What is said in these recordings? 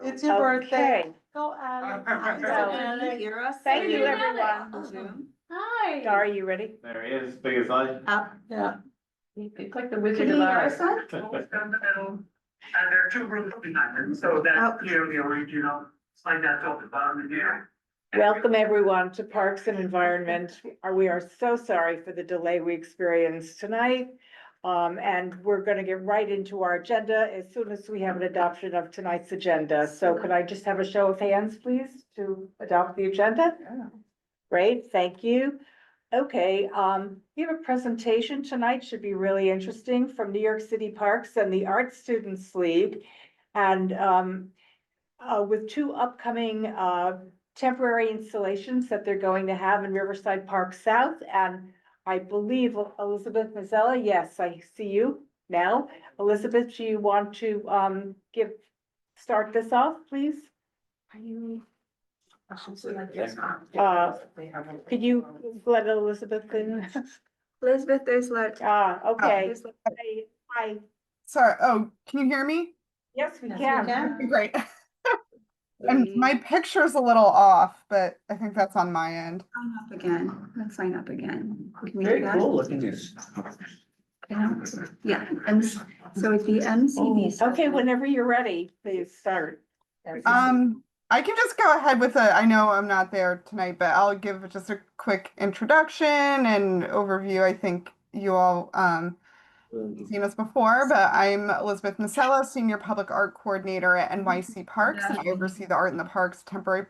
It's your birthday. Okay. Go, Alex. Can you hear us? Thank you, Or everyone. on Zoom? Hi. Are you ready? There he is, big as life. Yeah. It's like the Can Wizard you of hear Oz. us, son? And there are two rooms behind them, so that's clearly original, it's like that top and bottom in here. Welcome, everyone, to Parks and Environment. We are so sorry for the delay we experienced tonight. And we're gonna get right into our agenda as soon as we have an adoption of tonight's agenda. So could I just have a show of hands, please, to adopt the agenda? Great, thank you. Okay, we have a presentation tonight, should be really interesting, from New York City Parks and the Art Students League. And with two upcoming temporary installations that they're going to have in Riverside Park South. And I believe Elizabeth Mazzella, yes, I see you now. Elizabeth, do you want to start this off, please? Are you? Could you let Elizabeth in? Elizabeth, there's like. Okay. Hi, Sorry, oh, can you hear me? yes, we Yes, can. we can. Okay, great. And my picture's a little off, but I think that's on my end. Sign up again. Let's sign up again. Can we do Very that? cool looking this. Yeah, and so it's the MCV. Okay, whenever you're ready, please start. I can just go ahead with I know I'm not there tonight, but I'll give just a quick introduction and overview. I think you all seen us before, but I'm Elizabeth Masella, Senior Public Art Coordinator at NYC Parks, and I oversee the Art in the Parks temporary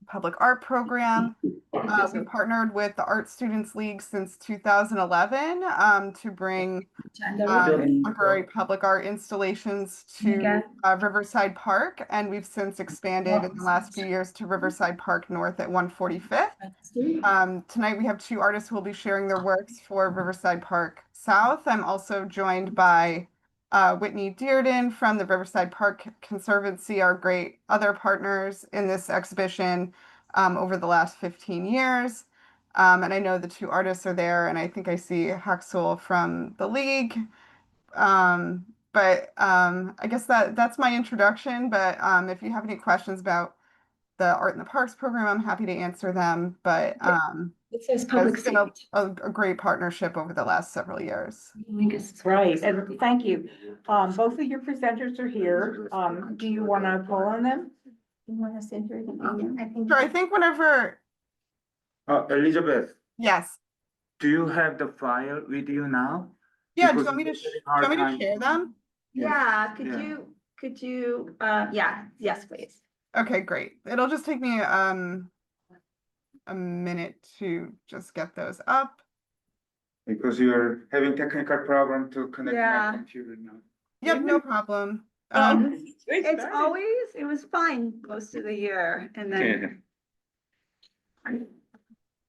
public art program. We partnered with the Art Students League since 2011 to bring temporary public art installations to Riverside Park, and we've since expanded in the last few years to Riverside Park North at 145th. Tonight we have two artists who will be sharing their works for Riverside Park South. I'm also joined by Whitney Dearden from the Riverside Park Conservancy, our great other partners in this exhibition over the last 15 years. And I know the two artists are there, and I think I see Haxul from the league. But I guess that's my introduction. But if you have any questions about the Art in the Parks program, I'm happy to answer them. But It says public it's been a great partnership over the last several years. Right, and thank you. Both of your presenters are here. Do you want to call on them? You want us in here? Sure, I think whenever, Elizabeth, yes. do you have the file with you now? Yeah, do you Because want me to, it's do very you hard want me to time. share them? Yeah, Yeah. could you, yes, please. Okay, great. It'll just take me a minute to just get those up. Because you're having technical problem to connect Yeah. my computer now. Yep, no problem. It was fine most of the year and then.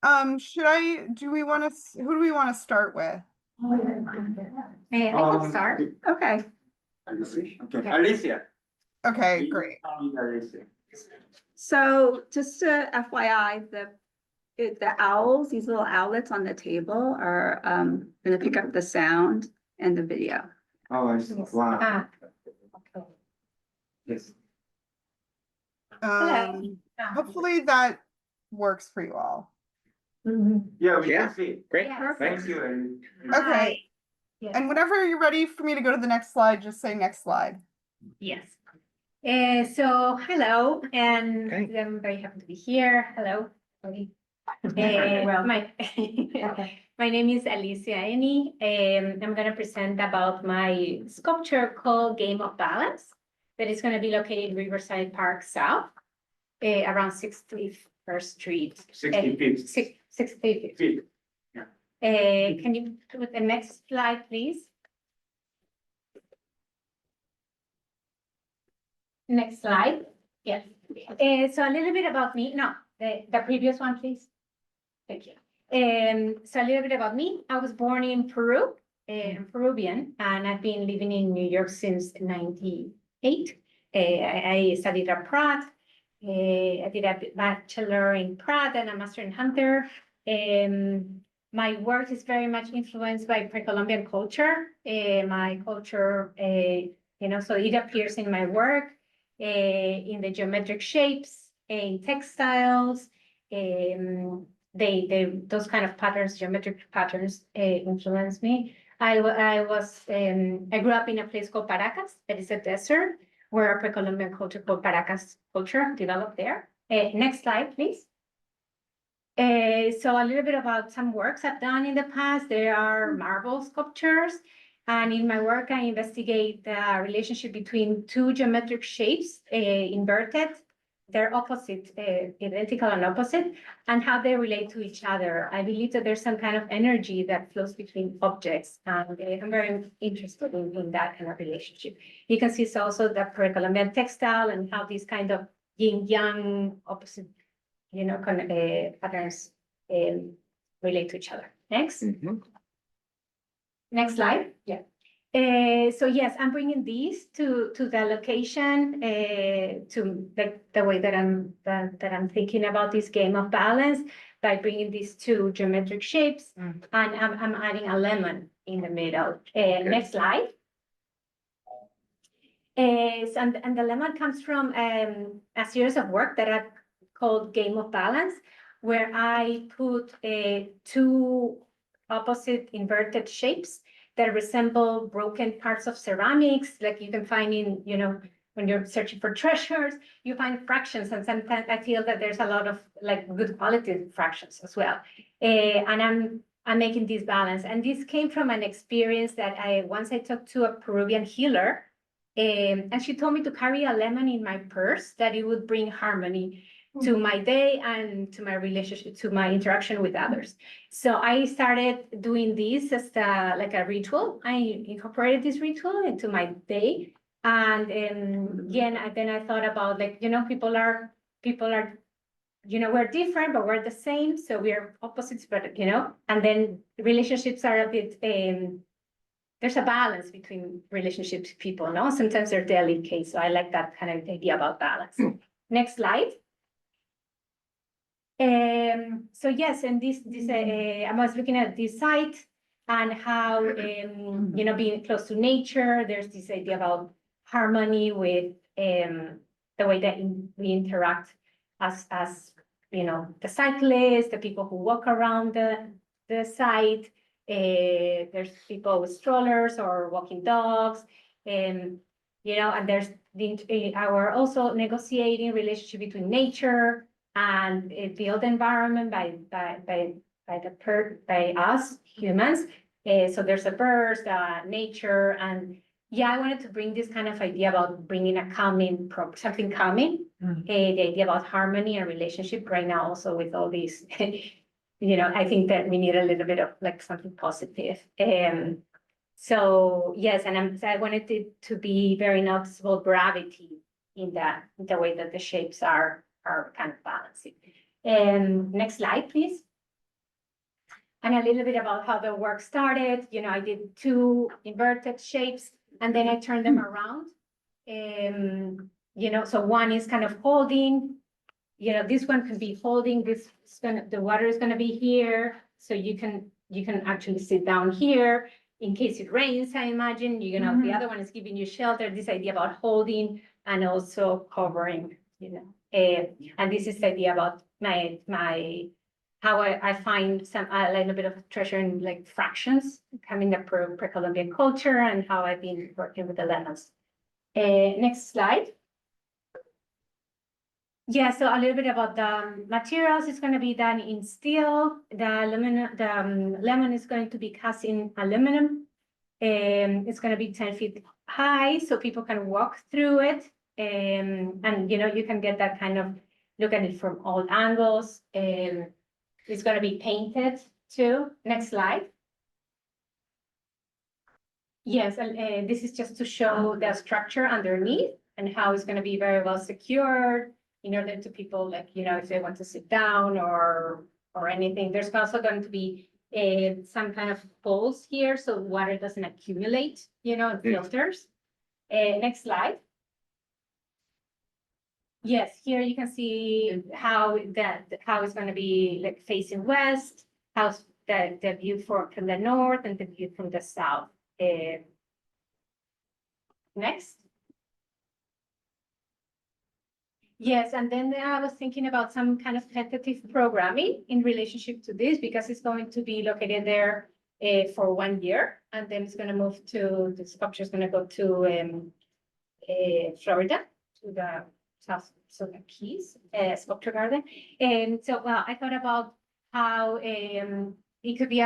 Do we want to, who do we want to start with? Hey, I can start. Okay, Okay, Alicia. Okay, great. Alicia. so just a FYI, the owls, these little owlets on the table are gonna pick up the sound and the video. Oh, I see, wow, Ah, yes. Hopefully that works for you all. Yeah, we Yeah. can see. Great. Yes. Thank you. Ali. Okay, Yes. and whenever you're ready for me to go to the next slide, just say next slide. Yes. So hello, and Okay. I'm very happy to be here. Hello. everybody. My name is Alicia Eni. I'm going to present about my sculpture called Game of Balance that is going to be located in Riverside Park South, around 61st Street. 65th 65th. feet. Can you do the next slide, please? Next slide. Yes. So a little bit about me. No, the previous one, please. Thank you. So a little bit about me. I was born in Peru. I'm Peruvian, and I've been living in New York since '98. I studied at Pratt. I did a bachelor in Pratt and a master in Hunter. My work is very much influenced by pre-Columbian culture. My culture, so it appears in my work. in the geometric shapes, in textiles. Those kind of patterns, geometric patterns, influence me. I grew up in a place called Paracas, that is a desert, where a pre-Columbian culture called Paracas culture developed there. Next slide, please. So a little bit about some works I've done in the past. There are marble sculptures. And in my work, I investigate the relationship between two geometric shapes, inverted. They're opposite, identical and opposite, and how they relate to each other. I believe that there's some kind of energy that flows between objects, and I'm very interested in that kind of relationship. You can see it's also the pre-Columbian textile and how these kind of yin-yang opposite, patterns relate to each other. Next. Next slide. Yeah. So yes, I'm bringing these to the location, to the way that I'm thinking about this game of balance by bringing these two geometric shapes, and I'm adding a lemon in the middle. Next slide. And the lemon comes from a series of work that I've called Game of Balance, where I put two opposite inverted shapes that resemble broken parts of ceramics, like you can find in, when you're searching for treasures, you find fractions, and sometimes I feel that there's a lot of like good quality fractions as well. And I'm making this balance, and this came from an experience that once I talked to a Peruvian healer, and she told me to carry a lemon in my purse, that it would bring harmony to my day and to my relationship, to my interaction with others. So I started doing this as like a ritual. I incorporated this ritual into my day. And then I thought about, like, people are, we're different, but we're the same. So we're opposites, but, and then relationships are a bit, there's a balance between relationships, people, no? Sometimes they're delicate. So I like that kind of idea about balance. Next slide. So yes, and I was looking at this site and how, being close to nature, there's this idea about harmony with the way that we interact as the cyclists, the people who walk around the site. There's people with strollers or walking dogs, and there's our also negotiating relationship between nature and build environment by us humans. So there's a birds, nature, and yeah, I wanted to bring this kind of idea about bringing a calming, something calming, the idea about harmony and relationship right now, also with all these, I think that we need a little bit of like something positive. So yes, and I wanted it to be very noticeable gravity in the way that the shapes are kind of balancing. Next slide, please. And a little bit about how the work started. I did two inverted shapes, and then I turned them around. So one is kind of holding, this one could be holding, the water is gonna be here. So you can actually sit down here in case it rains, I imagine. The other one is giving you shelter, this idea about holding and also covering, and this is the idea about how I find a little bit of treasure in like fractions coming up from pre-Columbian culture, and how I've been working with the lemons. Next slide. Yeah, so a little bit about the materials. It's going to be done in steel. The lemon is going to be cast in aluminum. It's going to be 10 feet high, so people can walk through it. And you can get that kind of look at it from all angles. It's going to be painted too. Next slide. Yes, and this is just to show the structure underneath and how it's going to be very well secured in order to people, like, if they want to sit down or anything. There's also going to be some kind of holes here so water doesn't accumulate, and filters. Next slide. Yes, here you can see how it's going to be like facing west, how's the view from the north and the view from the south. Next. Yes, and then I was thinking about some kind of tentative programming in relationship to this, because it's going to be located there for 1 year, and then it's gonna move to, the sculpture is gonna go to Florida, to the South Keys Sculpture Garden. And so, well, I thought about how it could be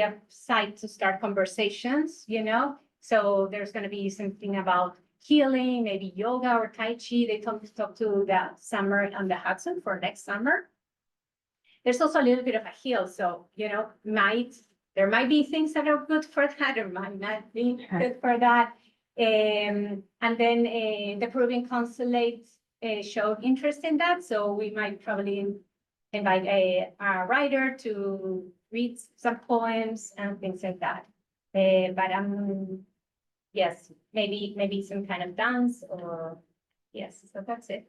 a site to start conversations, you know? So there's gonna be something about healing, maybe yoga or Tai Chi. They talk to the summer on the Hudson for next summer. There's also a little bit of a hill, so, you know, there might be things that are good for that, or might not be good for that. And then the Peruvian consulate showed interest in that, so we might probably invite a writer to read some poems and things like that. But yes, maybe some kind of dance, or yes, so that's it.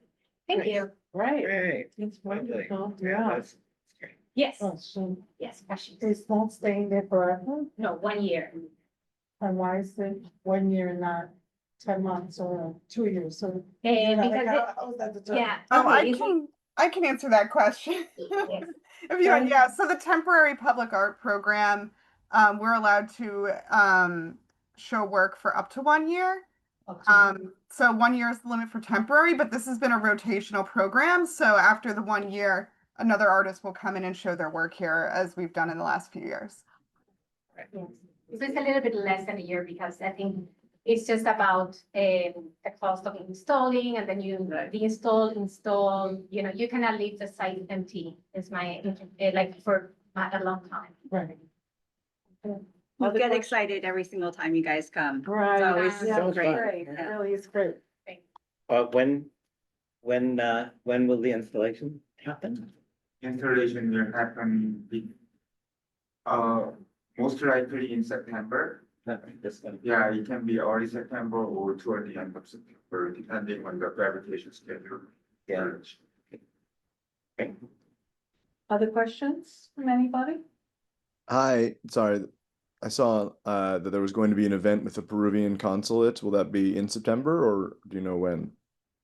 Thank you. Right. Great. It's wonderful, yeah. That's great. Yes, So yes, questions. is that staying there forever? No, 1 year. And why is it 1 year and not 10 months or 2 years? So. you know, like, Because how is that determined? yeah. Oh, okay, it's- I can answer that question. Yes. If you want, yeah, so the temporary public art program, we're allowed to show work for up to 1 year. So 1 year is the limit for temporary, but this has been a rotational program. So after the 1 year, another artist will come in and show their work here, as we've done in the last few years. Yes. So it's a little bit less than a year, because I think it's just about the cost of installing, and then you install, you know, you cannot leave the site empty, is my, like, for a long time. Right. We get excited every single time you guys come. Right. It's always Yeah, so It's great. great. It really is great. When will the installation happen? Installation will happen most likely in September. This one. Yeah, it can be early September or toward the end of September, depending on the fabrication schedule. Yeah. Other questions from anybody? Hi, sorry. I saw that there was going to be an event with the Peruvian consulate. Will that be in September, or do you know when?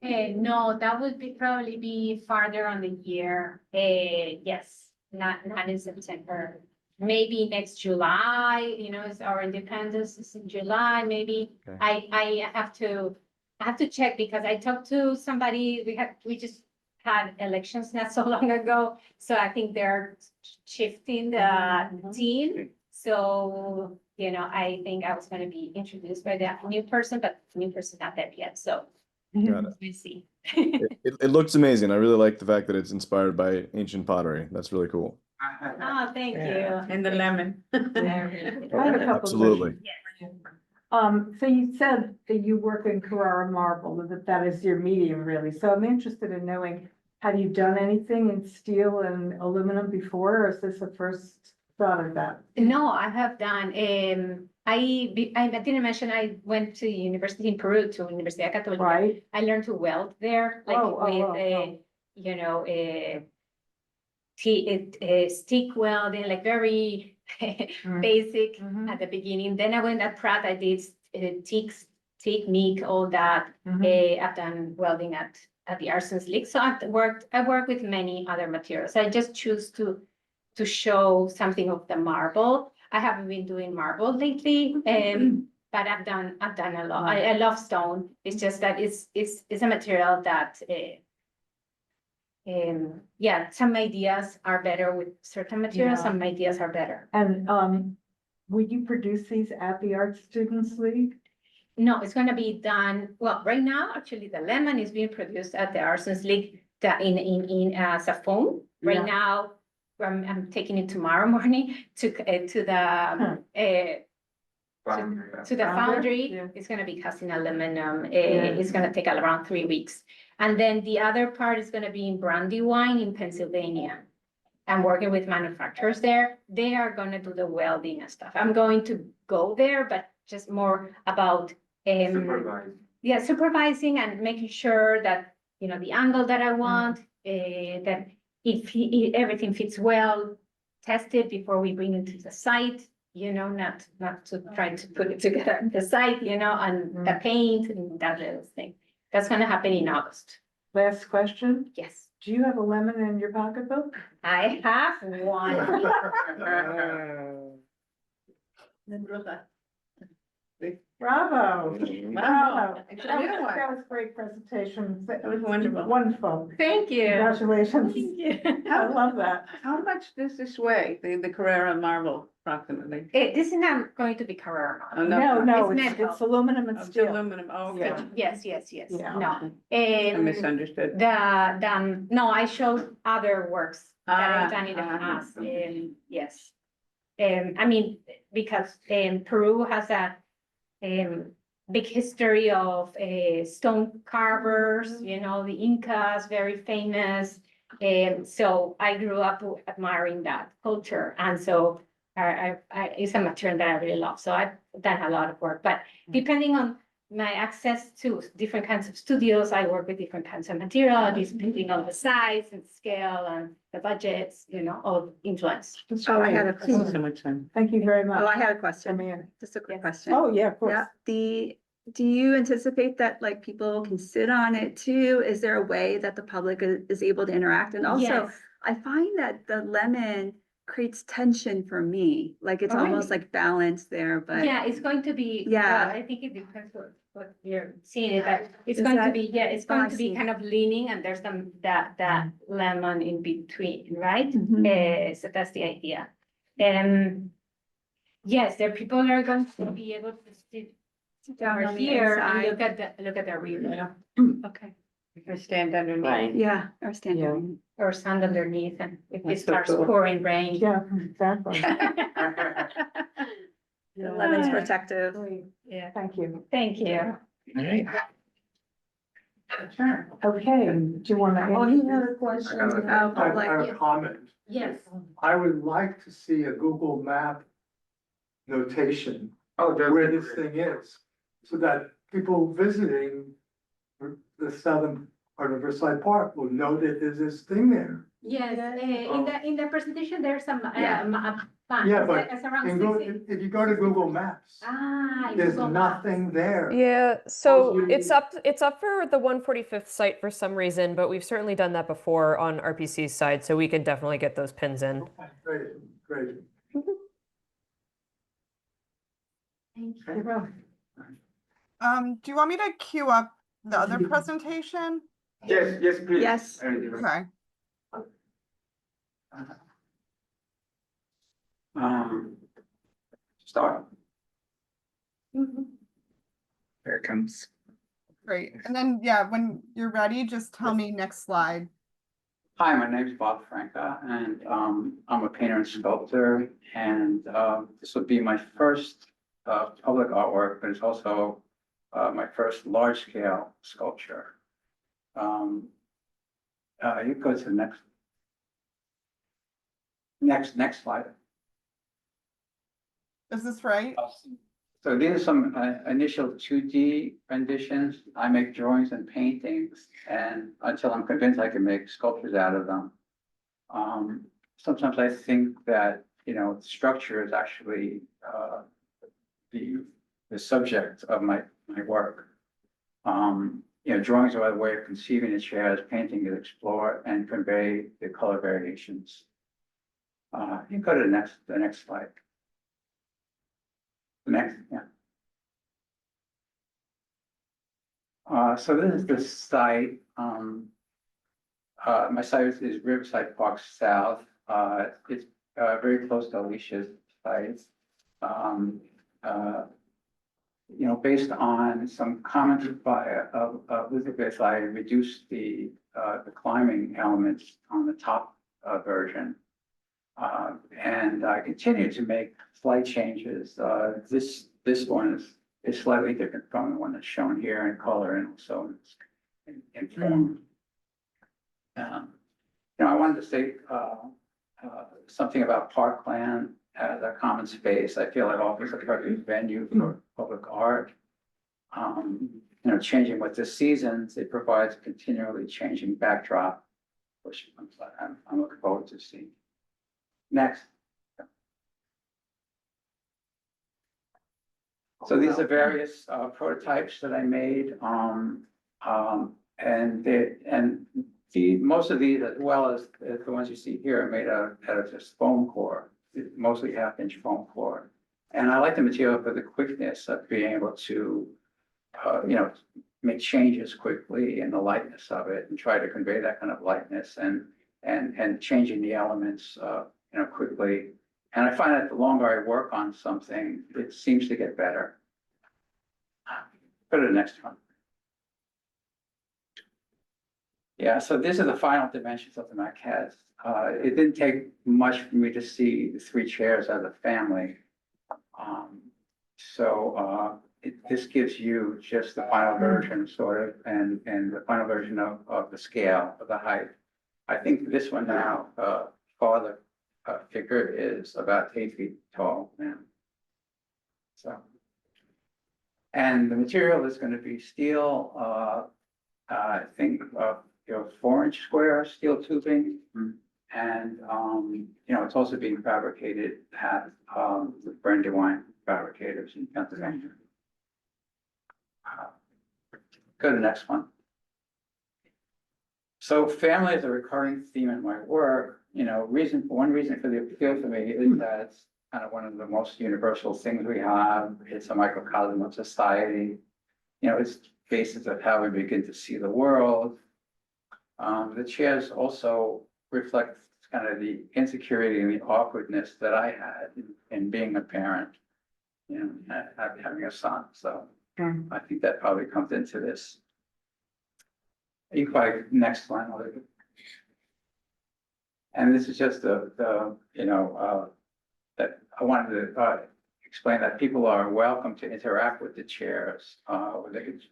No, that would probably be farther on the year. Yes, not in September. Maybe next July, you know, it's our independence is in July, maybe. Okay. I have to check, because I talked to somebody, we just had elections not so long ago. So I think they're shifting the team. So, you know, I think I was gonna be introduced by the new person, but the new person not there yet, so Got it. we'll see. It looks amazing. I really like the fact that it's inspired by ancient pottery. That's really cool. Oh, thank you. And the lemon. I have a couple of Absolutely. questions. So you said that you work in Carrara marble, that is your medium, really. So I'm interested in knowing, have you done anything in steel and aluminum before, or is this the first thought of that? No, I have done, I didn't mention, I went to university in Peru, to Universidad Católica. Right? I learned to weld there, like with, you know, stick welding, like very basic Mhm. at the beginning. Then I went at Pratt, I did technique, all that. Mhm. I've done welding at the Arsons League. So I work with many other materials. I just choose to show something of the marble. I haven't been doing marble lately, but I've done a lot. I love stone. It's just that it's a material that yeah, some ideas are better with certain materials, Yeah. some ideas are better. And will you produce these at the Art Students League? No, it's gonna be done, well, right now, actually, the lemon is being produced at the Arsons League in as a foam. Right Yeah. now, I'm taking it tomorrow morning to the foundry. Yeah. It's gonna be cast in aluminum. Yeah. It's gonna take around 3 weeks. And then the other part is gonna be in Brandywine in Pennsylvania. I'm working with manufacturers there. They are gonna do the welding and stuff. I'm going to go there, but just more about supervising and making sure that, you know, the angle that I want, that if everything fits well, test it before we bring it to the site, you know, not to try to put it together at the site, you know, and the paint and that little thing. That's gonna happen in August. Last question. Yes, Do you have a lemon in your pocketbook? I have one. Bravo. Bravo. That was a great presentation. It was wonderful. Wonderful. Thank you. Congratulations. Thank you. I love that. How much does this weigh, the Carrera Marble approximately? This is not going to be Carrera. Oh, No, It's it's metal. aluminum and Of the steel. aluminum, oh, okay. Yeah. Yes, Yeah. no. I misunderstood. No, I showed other works that I've done in the Ah, past, yes. I mean, because, Peru has a, big history of, stone carvers, you know, the Incas, very famous. So I grew up admiring that culture, and so it's a material that I really love, so I've done a lot of work, but depending on my access to different kinds of studios, I work with different kinds of material, depending on the size and scale and the budgets, you know, all influence. Oh, I had a Thank you question. so much, Sam. Thank you very much. Oh, I had a I question. mean, Just a quick Yes. question. oh, yeah, of course. Yeah, do you anticipate that like people can sit on it too? Is there a way that the public is able to interact? And also, Yes. I find that the lemon creates tension for me, like it's Oh, almost really? like balance there, but. Yeah, it's going to be, Yeah. I think it depends what you're seeing it, but it's Is going to that- be, it's Oh, I going to be see. kind of leaning and there's some, that lemon in between, right? Mhm. So that's the idea. Yes, there are people that are going to be able to sit Down over on the here and inside. look at the river. Okay, You can stand underneath. yeah, or stand. Yeah. down. Or stand underneath, and if it That's so starts cool. pouring rain. Yeah, exactly. The lemon's protective. Yeah, Thank you. thank you. All right. Okay, do you want to? Oh, he had a question. Oh, but like- I have a comment. Yes. I would like to see a Google map notation Oh, where this thing is, so that people visiting the southern part of Riverside Park will know that there's this thing there. Yes, in the presentation, there's some, Yeah. plan. Yeah, but It's around And go, 60. if you go to Google Maps, Ah. in there's Google Maps. nothing there. Yeah, so Those it's up for the 145th site for some reason, but we've certainly done that before on RPC's side, so we can definitely get those pins in. Great, great. Thank you. Do you want me to queue up the other presentation? Yes, yes, please. Yes. Okay. Start. There it comes. Great. And then, yeah, when you're ready, just tell me next slide. Hi, my name's Bob Franca, and I'm a painter and sculptor, and this would be my first public artwork, but it's also my first large-scale sculpture. You go to the next slide. Is this right? So these are some initial 2D renditions. I make drawings and paintings, and until I'm convinced I can make sculptures out of them. Sometimes I think that, you know, structure is actually the subject of my work. You know, drawings are a way of conceiving the chairs, painting to explore and convey the color variations. You can go to the next slide. The next, yeah. So this is the site. My site is Riverside Park South. It's very close to Alicia's site. You know, based on some comments by Elizabeth, I reduced the climbing elements on the top version. And I continue to make slight changes. This one is slightly different from the one that's shown here in color and also in form. You know, I wanted to say something about Parkland as a common space. I feel it offers a perfect venue for public art. You know, changing with the seasons, it provides a continually changing backdrop, which I'm looking forward to seeing. Next. So these are various prototypes that I made. most of these, as well as the ones you see here, are made out of just foam core, mostly 1/2 inch foam core. And I like the material for the quickness of being able to, make changes quickly in the lightness of it and try to convey that kind of lightness and changing the elements, quickly. And I find that the longer I work on something, it seems to get better. Go to the next one. Yeah, so these are the final dimensions of the maquette. It didn't take much for me to see the 3 chairs as a family. This gives you just the final version sort of, and the final version of the scale of the height. I think this one now, father figure is about 8 feet tall now. So. And the material is going to be steel, I think, 4-inch square steel tubing. And, it's also being fabricated at, the Brandywine fabricators in Pennsylvania. Go to the next one. So family is a recurring theme in my work. One reason for the appeal for me is that it's kind of one of the most universal things we have. It's a microcosm of society. It's basis of how we begin to see the world. The chairs also reflect kind of the insecurity and the awkwardness that I had in being a parent, having a son. So I think that probably comes into this. You can probably next one. And this is just that I wanted to explain that people are welcome to interact with the chairs.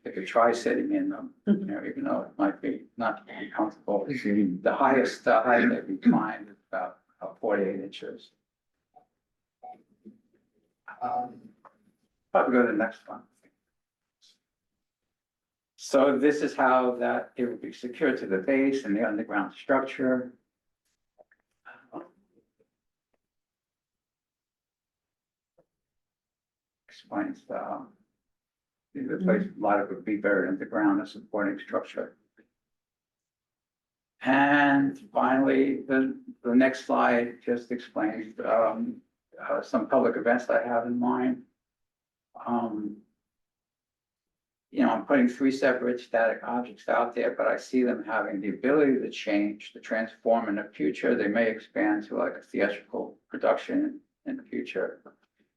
They could try sitting in them, even though it might be not comfortable. The highest height that we find is about 48 inches. Probably go to the next one. So this is how that it would be secured to the base and the underground structure. Explains the place, a lot of it would be buried underground as supporting structure. And finally, the next slide just explains some public events that I have in mind. I'm putting 3 separate static objects out there, but I see them having the ability to change, to transform in the future. They may expand to like a theatrical production in the future.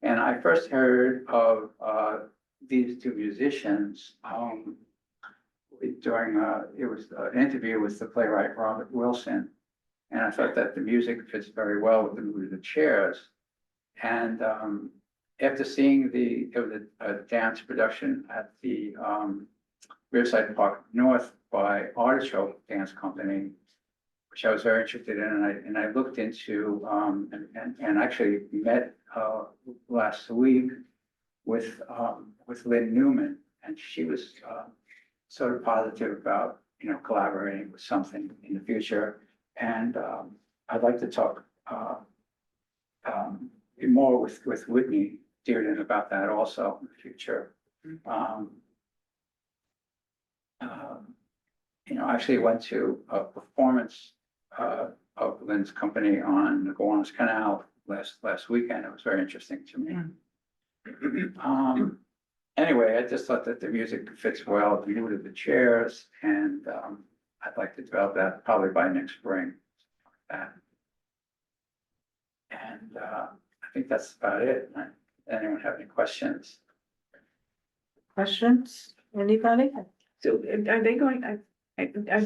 And I first heard of these 2 musicians during it was an interview with the playwright Robert Wilson, and I thought that the music fits very well with the mood of the chairs. And after seeing it was a dance production at the Riverside Park North by Artichoke Dance Company, which I was very interested in, and I looked into and actually met last week with Lynn Newman, and she was sort of positive about collaborating with something in the future, and I'd like to talk more with Whitney Dearden about that also in the future. I actually went to a performance of Lynn's company on the Gowanus Canal last weekend. It was very interesting to me. Anyway, I just thought that the music fits well with the mood of the chairs, and I'd like to develop that probably by next spring. And I think that's about it. Anyone have any questions? Questions? Anybody? So are they going,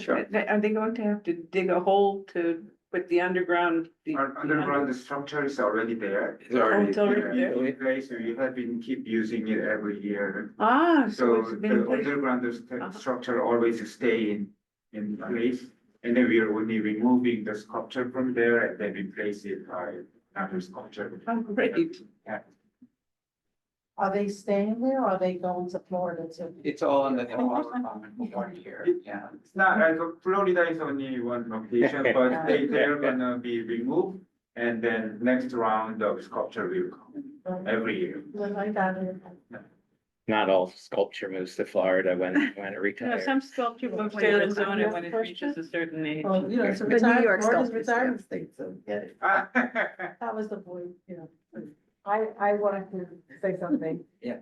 Sure. are they going to have to dig a hole to put the underground? Underground, the structure is already there. It's already it's already there. there. In place, so you have been keep using it every year. So So it's been the placed. underground structure always stay in place. And then we are only removing the sculpture from there and then replace it by another sculpture. Oh, great. Yeah. Are they staying there or are they going to Florida too? It's all in the common one here, yeah. It's not like Florida is only one location, but they're gonna be removed. And then next round of sculpture will come every year. Well, I got it. Not all sculpture moves to Florida when it You know, retires. some sculpture moves to Arizona when it reaches a certain age. Oh, you know, it's a The New York retirement, Florida's sculptors, retirement state, so get it. That was the point, you know. I wanted to say something. Yeah.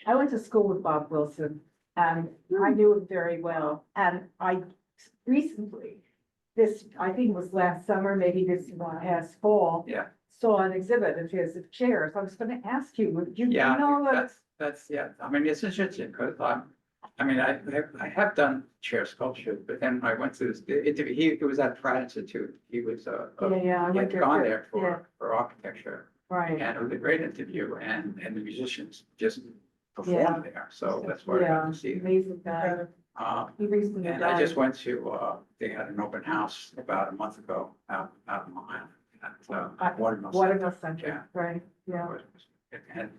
I went to school with Bob Wilson and I knew him very well. And I recently, I think it was last summer, maybe this past fall. Yeah. Saw an exhibit of his of chairs. I was gonna ask you, would you Yeah, know? that's, yeah, I mean, it's interesting, because I mean, I have done chair sculpture, but then I went to this, it was at Pratt Institute, he was, Yeah, I he went had there gone too. there Yeah, for architecture, right. and it was a great interview, and the musicians just Yeah. performed there, so that's why I got to see them. Amazing guy. He recently And I died. just went to, they had an open house about a month ago out in Ohio, at Watermill Center. Watermill Center, Yeah. right, yeah. And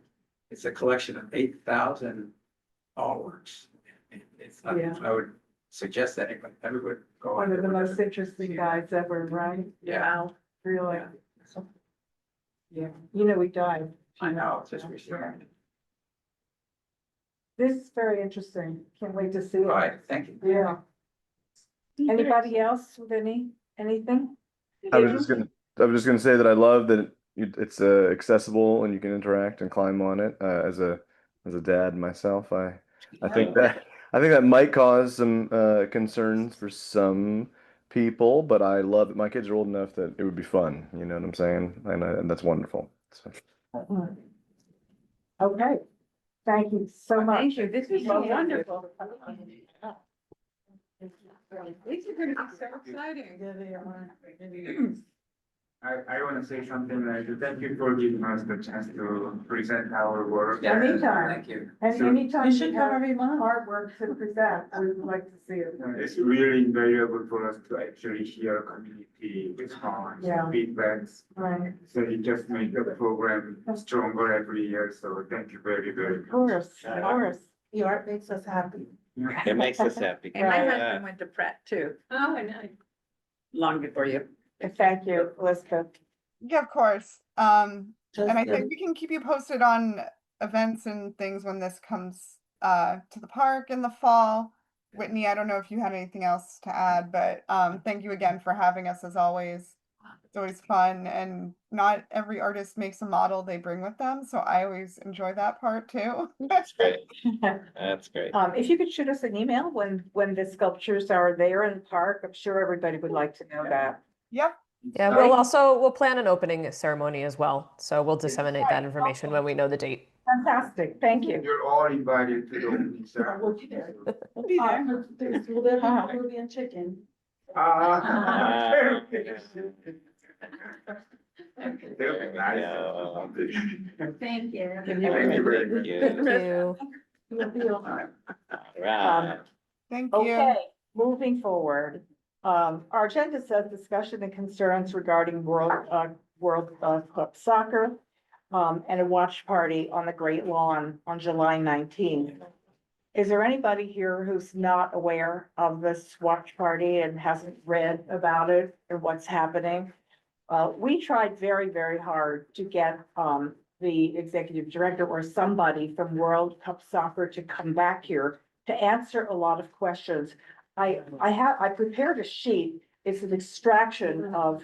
it's a collection of 8,000 artworks. It's, Yeah. I would suggest that everybody go. One of the and look most at it. interesting guys ever, right? Yeah. Really. Yeah. Yeah, you know, he died. I know, it's just recently. This is very interesting. Can't wait to see it. Right, thank you. Yeah. Anybody else with anything? I was just gonna say that I love that it's accessible and you can interact and climb on it. As a dad myself, I think that might cause some concerns for some people, but I love it. My kids are old enough that it would be fun. You know what I'm saying? And that's wonderful. So. Okay, thank you so much. Thank you, this was so wonderful. These are gonna be so exciting. Yeah, they are. I want to say something like, thank you for giving us the chance to present our work. Yeah, Anytime. Thank you. And So- anytime You you should come have every month. artwork to present, we would like to see it. It's really invaluable for us to actually hear community response, Yeah. feedbacks. Right, So it just makes the program stronger every year. So thank you very, very of much. course, of course. The art makes us happy. It makes us happy. And my Right. husband went to Pratt too, Oh, nice. long before you. Thank you, Elizabeth. Yeah, of course. And I Just, think we can keep you posted on events and things when this comes to the park in the fall. Whitney, I don't know if you had anything else to add, but thank you again for having us as always. It's always fun, and not every artist makes a model they bring with them, so I always enjoy that part too. That's great. That's great. If you could shoot us an email when the sculptures are there in the park, I'm sure everybody would like to know that. Yep. Yeah, we'll plan an opening ceremony as well. So we'll disseminate that information when we know the date. Fantastic, thank you. You're all invited to the opening ceremony. We'll be there. We'll be there. Will there be Peruvian chicken? Ah. Thank you. Thank you very much. Thank you. We'll be all- Right. Thank you. Okay, moving forward, our agenda says discussion and concerns regarding World Cup soccer. And a watch party on the Great Lawn on July 19th. Is there anybody here who's not aware of this watch party and hasn't read about it or what's happening? We tried very, very hard to get, the executive director or somebody from World Cup Soccer to come back here to answer a lot of questions. I prepared a sheet. It's an extraction of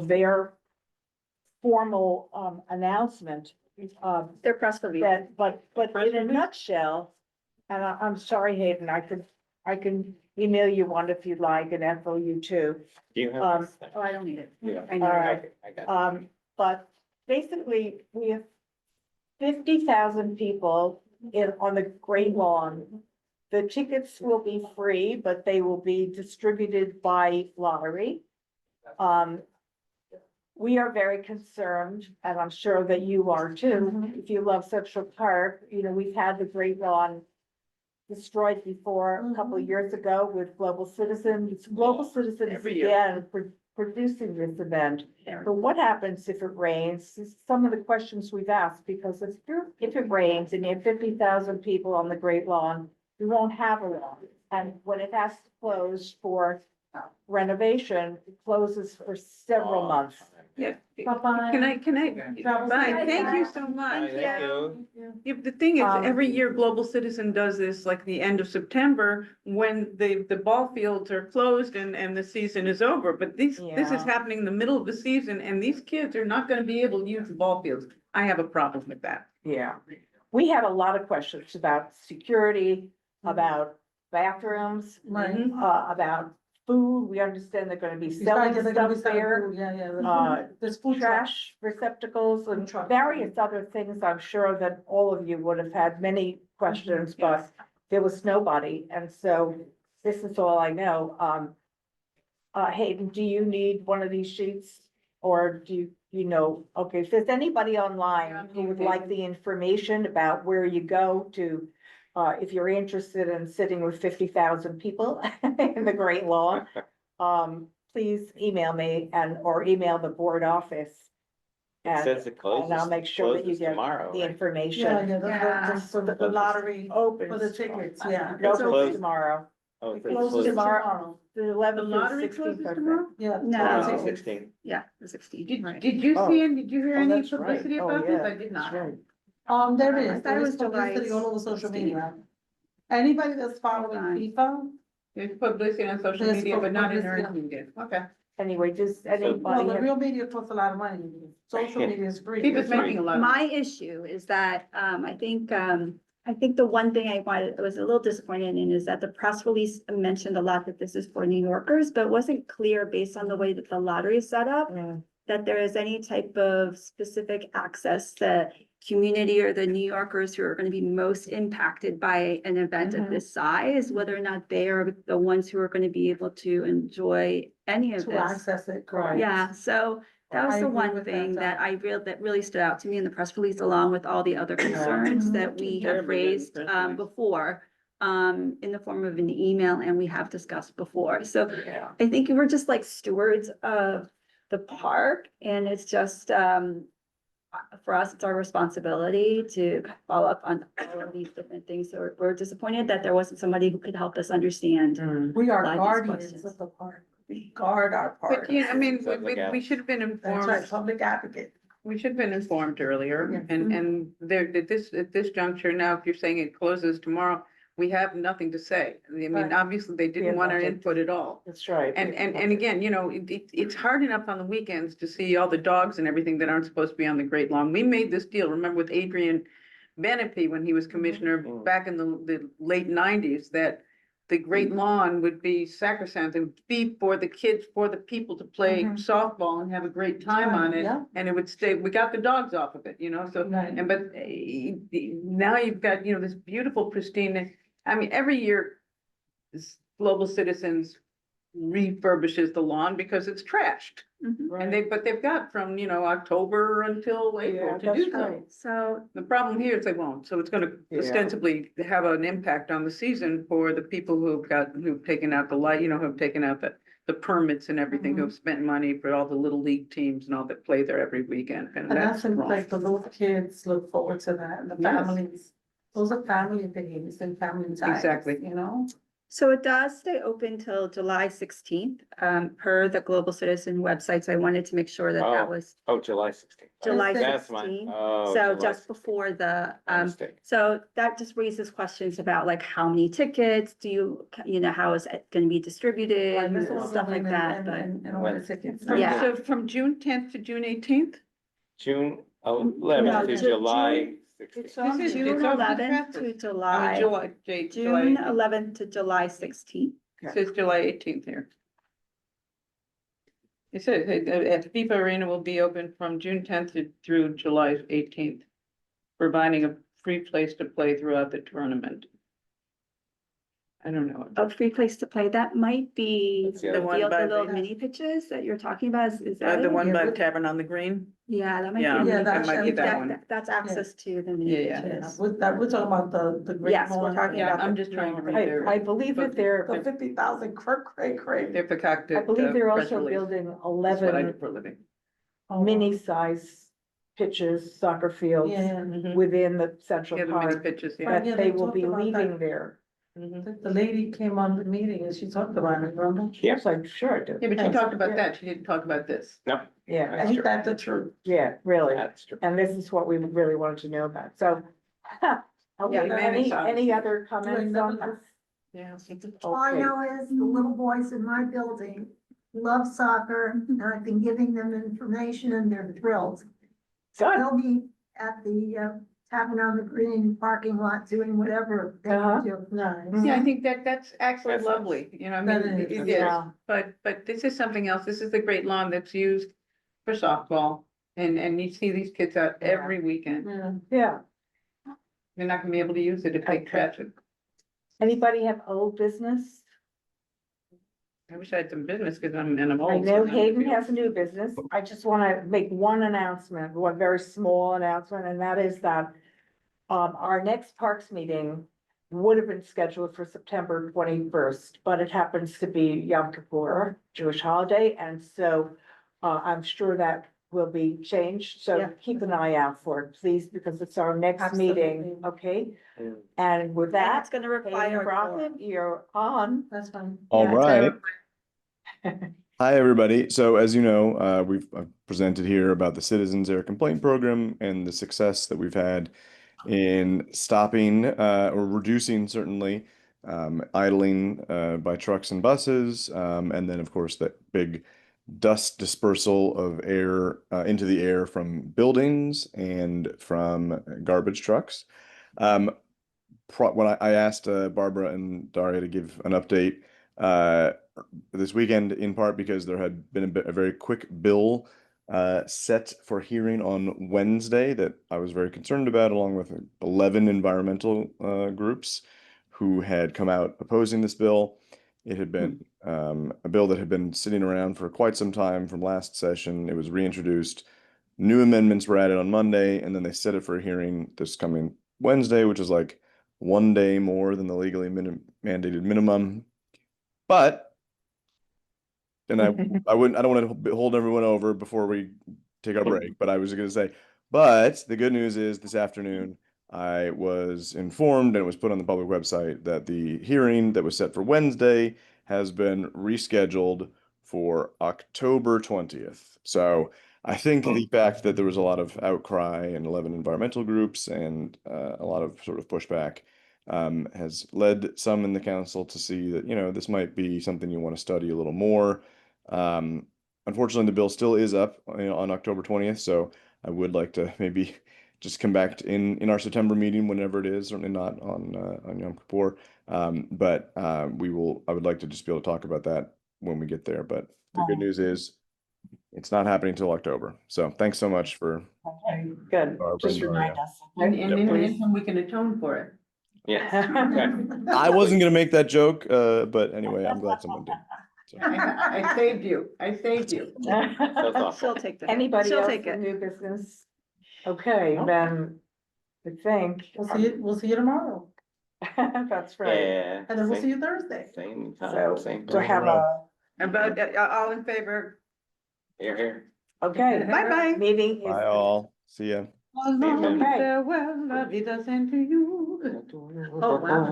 their formal, announcement. Their press release. That, but in a nutshell, and I'm sorry, Hayden, I can email you one if you'd like, and FOU too. Do you have? Um, this thing? Oh, I don't need it. Yeah. I know. All right. Okay, I got it. But basically, we have 50,000 people on the Great Lawn. The tickets will be free, but they will be distributed by lottery. We are very concerned, and I'm sure that you are too, if you love Central Park. You know, we've had the Great Lawn destroyed before a couple of years ago with Global Citizens. Global Citizens Every year. began producing this event. But what happens if it rains? Some of the questions we've asked, because if it rains and you have 50,000 people on the Great Lawn, you won't have a lawn. And when it has to close for renovation, it closes for several months. Yeah. Bye-bye. Can I, Travel bye, safe. thank you so much. Thank you. Yeah, the thing is, Um, every year Global Citizen does this like the end of September when the ball fields are closed and the season is over. But this is Yeah. happening in the middle of the season and these kids are not gonna be able to use the ball fields. I have a problem with that. Yeah, we had a lot of questions about security, about bathrooms, Right. about food. We understand they're gonna be Besides, selling they're gonna be stuff selling there. food, yeah. There's food trash receptacles and Food trucks. various other things. I'm sure that all of you would have had many questions, but there was nobody. And so this is all I know. Hayden, do you need one of these sheets? Or do you know, okay, if there's anybody online who would like the information about where you go to, if you're interested in sitting with 50,000 people in the Great Lawn, please email me or email the board office. It And, says it and I'll make sure that you closes get tomorrow, the right? information. The lottery Opens. for the tickets, yeah. No, It's closes closed. tomorrow. Oh, it's Closes closed. tomorrow. The The 11th lottery through 16th, closes I think. tomorrow? Yeah. No. tickets. 16. Yeah, the 16th. Did you Oh. see any, did you hear Oh, any that's right. publicity Oh, about this? yeah, I did that's not. right. There I is, thought there it is was July publicity all over social 16th. media. Anybody that's following Fine. FIFA, There's publicity on social There's media, but not in publicity earned on- media. Okay. Anyway, just well, anybody. the have- real media costs a lot of money. Social media is free. People's making a lot of. My issue is that, I think the one thing I was a little disappointed in is that the press release mentioned a lot that this is for New Yorkers, but wasn't clear based on the way that the lottery is set up, Mm. that there is any type of specific access that community or the New Yorkers who are going to be most impacted by an event of Mhm. this size, whether or not they are the ones who are going to be able to enjoy any of To this. access it, correct. Yeah, so that was I the agree one with that, thing Donna. that really stood out to me in the press release, along with all the other concerns that we Terribly have written raised press release. before, in the form of an email, and we have discussed before. So Yeah. I think we're just like stewards of the park, and it's just for us, it's our responsibility to follow up on all of these different things. So we're disappointed that there wasn't somebody who could help us understand. Mm. We are Why these guardians questions? of the park. We guard our park. But yeah, I mean, Sounds like we should have been That's right, informed, public advocate. we should have been informed earlier. Yes. And there, at this juncture now, if you're saying it closes tomorrow, we have nothing to say. I mean, Right. obviously, they Yeah, didn't want our nothing. input at all. That's right. And again, you know, it's hard enough on the weekends to see all the dogs and everything that aren't supposed to be on the Great Lawn. We made this deal, remember with Adrian Menifee when he was commissioner Mhm. back in the late nineties, that the Great Lawn would be sacrosanct and be for the kids, for the people to play Mhm. softball and have a great time on it. Yeah. And it would stay, we got the dogs off of it, you know, so, Right. and but now you've got, you know, this beautiful pristine, I mean, every year Global Citizens refurbishes the lawn because it's trashed. Mhm. And but they've got from, you know, October until Yeah, April to that's do so. right. So The problem here is they won't, so it's gonna Yeah. ostensibly have an impact on the season for the people who've taken out the light, you know, who've taken out the permits and everything, Mhm. who've spent money for all the little league teams and all that play there every weekend, and And that's that's wrong. like the little kids look forward to that and the Yes. families. Those are family things and family times. Exactly. You know? So it does stay open till July 16th, per the Global Citizen website. So I wanted to make sure that that Oh. was Oh, July 16th. July That's mine. 16th. Oh, So July just 16th. before the, My mistake. so that just raises questions about like how many tickets do you know, how is it gonna be distributed, Like, and this is stuff like and- that, and- but. And order tickets. Yeah. So from June tenth to June 18th. June No, 11th to Ju- July 16th. It's on This is- June it's on the 11th to fastest. July, July June 11th to July 16th. It says July 18th here. It says, FIFA Arena will be open from June 10th through July 18th, providing a free place to play throughout the tournament. I don't know. A free place to play, that might be That's the the other one. field, by the little the- mini pitches that you're talking about, is that The it? one Yeah, by but- Tavern on the Green? Yeah, that might be. Yeah, a mini that pitch. might be that one. That's access to the mini Yeah, yeah. pitches. We're talking about the great. Yes, we're lawn. talking Yeah, about I'm the- just trying to read I their, believe that they're, The 50,000 cray. their concocted. I believe they're press also release. building That's what I do 11 for a living. mini size pitches, soccer fields Yeah. Mhm. within the Central Yeah, the mini Park pitches, yeah. Right. that Yeah, they they will talked be about that. leaving there The lady came on the meeting and she talked about it, remember? Yeah. Yes, I'm sure I do. Yeah, but she Yes, talked about yeah. that. She didn't talk about this. No, Yeah, that's true. Ain't that the truth? yeah, really. That's true. And this is what we really wanted to know about, so. Okay, Yeah, any obviously. other comments on this? Yeah. All I Okay. know is the little boys in my building love soccer, and I've been giving them information and they're thrilled. Good. They'll be at the Tavern on the Green parking lot doing whatever they Uh-huh. do. Nice. Yeah, I think that's actually That's nice. lovely, you know, I That mean, is, it is, yeah. but this is something else. This is the great lawn that's used for softball. And you see these kids out every weekend. Yeah. Yeah. They're not gonna be able to use it if they Okay. trash it. Anybody have old business? I wish I had some business because I'm old. I so know I'm Hayden gonna has a new business. I just want to make one announcement, one very small announcement, and that is that our next Parks meeting would have been scheduled for September 21st, but it happens to be Yom Kippur, Jewish holiday, and so I'm sure that will be changed. So Yeah. keep an eye out for it, please, because it's our next meeting, Absolutely. okay? Mm. And with That's that, gonna require. Hayden a Brockman, quorum. you're on. That's fine. All Yeah, it's right. a- Hi, everybody. So as you know, we've presented here about the Citizens Air Complaint Program and the success that we've had in stopping or reducing certainly idling by trucks and buses. And then, of course, that big dust dispersal of air into the air from buildings and from garbage trucks. When I asked Barbara and Daria to give an update this weekend, in part because there had been a very quick bill set for hearing on Wednesday that I was very concerned about, along with 11 environmental groups who had come out opposing this bill. It had been a bill that had been sitting around for quite some time from last session. It was reintroduced. New amendments were added on Monday, and then they set it for a hearing this coming Wednesday, which is like one day more than the legally mandated minimum. But, and I don't want to hold everyone over before we take our break, but I was going to say, but the good news is this afternoon I was informed, and it was put on the public website, that the hearing that was set for Wednesday has been rescheduled for October 20th. So I think the fact that there was a lot of outcry and 11 environmental groups and a lot of sort of pushback has led some in the council to see that, this might be something you want to study a little more. Unfortunately, the bill still is up on October 20th, so I would like to maybe just come back in our September meeting, whenever it is, certainly not on Yom Kippur. But I would like to just be able to talk about that when we get there. But the good news is it's not happening till October. So thanks so much for Okay, good. Barbara Just and remind Daria. us. And in the Please. interim, we can atone for it. Yeah. I wasn't gonna make that joke, but anyway, I'm glad someone did. So. I saved you. I saved you. That's awesome. She'll take that. Anybody She'll else take with it. new business? Okay, then, I think. We'll see you tomorrow. That's right. Yeah. And then we'll same- see you Thursday. Same So, time, same to place. have a, About, all in favor? Here. okay. Bye-bye. Meeting is. Bye all. See ya. A long Okay. farewell, la vida sent to you. Oh, wow.